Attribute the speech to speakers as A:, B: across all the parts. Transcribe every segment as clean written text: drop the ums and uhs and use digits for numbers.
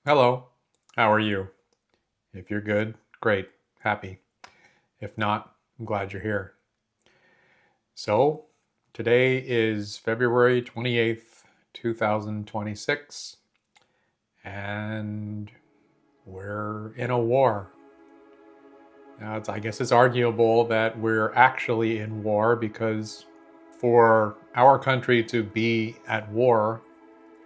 A: Hello, how are you? If you're good, great, happy. If not, I'm glad you're here. So, today is February 28th, 2026, and we're in a war. Now, I guess it's arguable that we're actually in war because for our country to be at war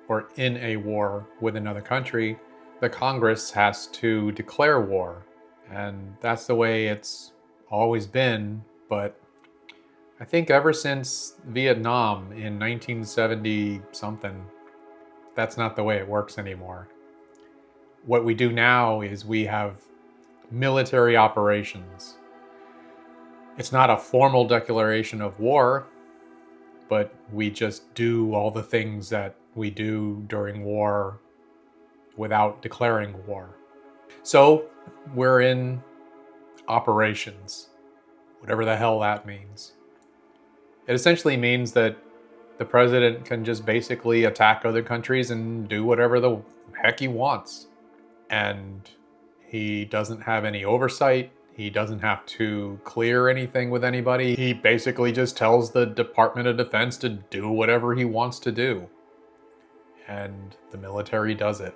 A: or in a war with another country, the Congress has to declare war. And that's the way it's always been. But I think ever since Vietnam in 1970 something, that's not the way it works anymore. What we do now is we have military operations. It's not a formal declaration of war, but we just do all the things that we do during war without declaring war. So we're in operations, whatever the hell that means. It essentially means that the president can just basically attack other countries and do whatever the heck he wants. And he doesn't have any oversight. He doesn't have to clear anything with anybody. He basically just tells the Department of Defense to do whatever he wants to do. And the military does it.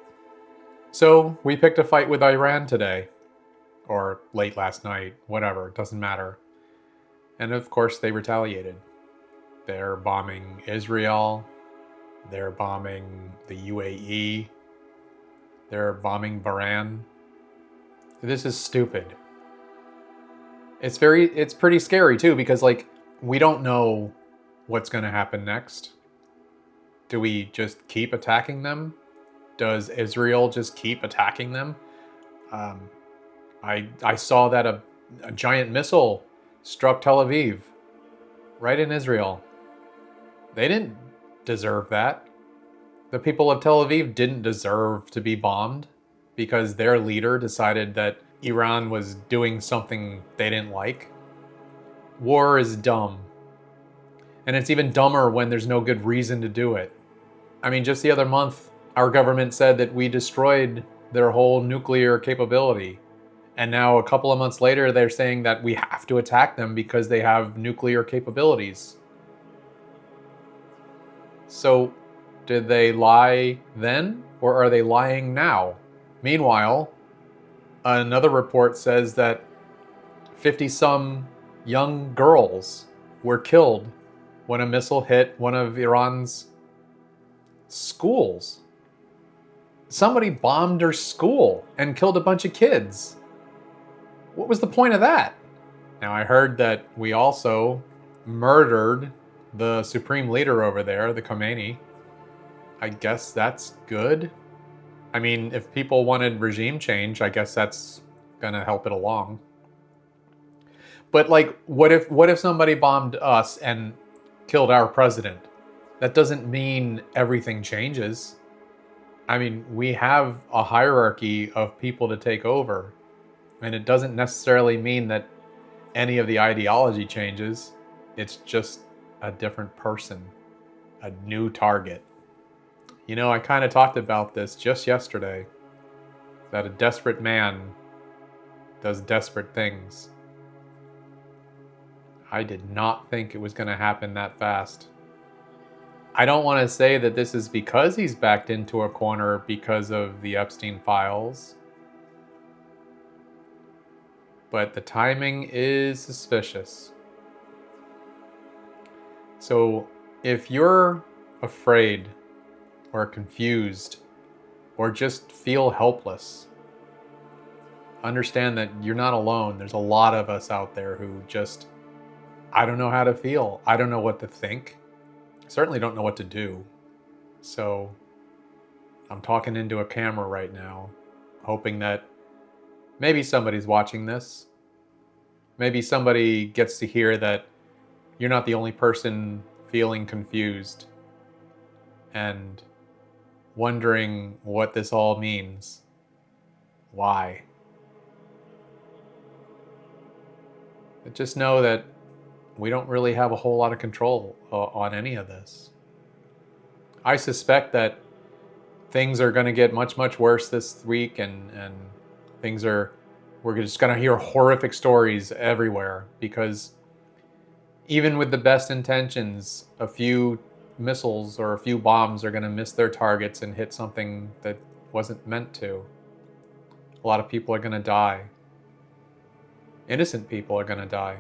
A: So we picked a fight with Iran today, or late last night, whatever, it doesn't matter. And of course, they retaliated. They're bombing Israel, they're bombing the UAE, they're bombing Bahrain. This is stupid. It's pretty scary too because we don't know what's going to happen next. Do we just keep attacking them? Does Israel just keep attacking them? Um, I saw that a giant missile struck Tel Aviv, right in Israel. They didn't deserve that. The people of Tel Aviv didn't deserve to be bombed because their leader decided that Iran was doing something they didn't like. War is dumb. And it's even dumber when there's no good reason to do it. I mean, just the other month, our government said that we destroyed their whole nuclear capability. And now, a couple of months later, they're saying that we have to attack them because they have nuclear capabilities. So, did they lie then, or are they lying now? Meanwhile, another report says that 50 some young girls were killed when a missile hit one of Iran's schools. Somebody bombed their school and killed a bunch of kids. What was the point of that? Now, I heard that we also murdered the supreme leader over there, the Khomeini. I guess that's good. I mean, if people wanted regime change, I guess that's gonna help it along. But what if somebody bombed us and killed our president? That doesn't mean everything changes. I mean, we have a hierarchy of people to take over, and it doesn't necessarily mean that any of the ideology changes. It's just a different person, a new target. You know, I kind of talked about this just yesterday that a desperate man does desperate things. I did not think it was going to happen that fast. I don't want to say that this is because he's backed into a corner because of the Epstein files, but the timing is suspicious. So, if you're afraid or confused or just feel helpless, understand that you're not alone. There's a lot of us out there who just, I don't know how to feel. I don't know what to think. I certainly don't know what to do. So, I'm talking into a camera right now, hoping that maybe somebody's watching this. Maybe somebody gets to hear that you're not the only person feeling confused and wondering what this all means. Why? But just know that we don't really have a whole lot of control on any of this. I suspect that things are going to get much, much worse this week, and things are, we're just going to hear horrific stories everywhere, because even with the best intentions, a few missiles or a few bombs are going to miss their targets and hit something that wasn't meant to. A lot of people are going to die. Innocent people are going to die.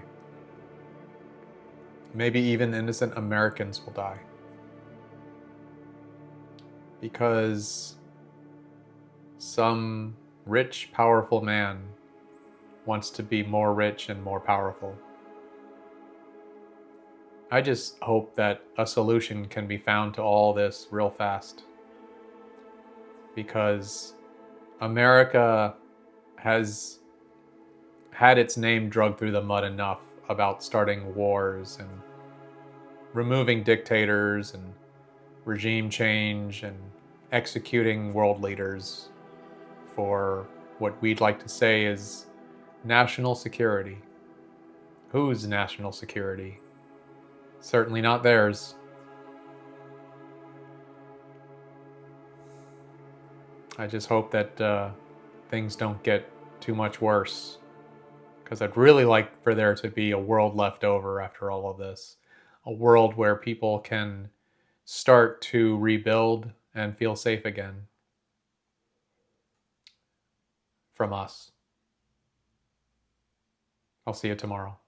A: Maybe even innocent Americans will die. Because some rich, powerful man wants to be more rich and more powerful. I just hope that a solution can be found to all this real fast. Because America has had its name dragged through the mud enough about starting wars and removing dictators and regime change and executing world leaders for what we'd like to say is national security. Whose national security? Certainly not theirs. I just hope that things don't get too much worse, because I'd really like for there to be a world left over after all of this. A world where people can start to rebuild and feel safe again from us. I'll see you tomorrow.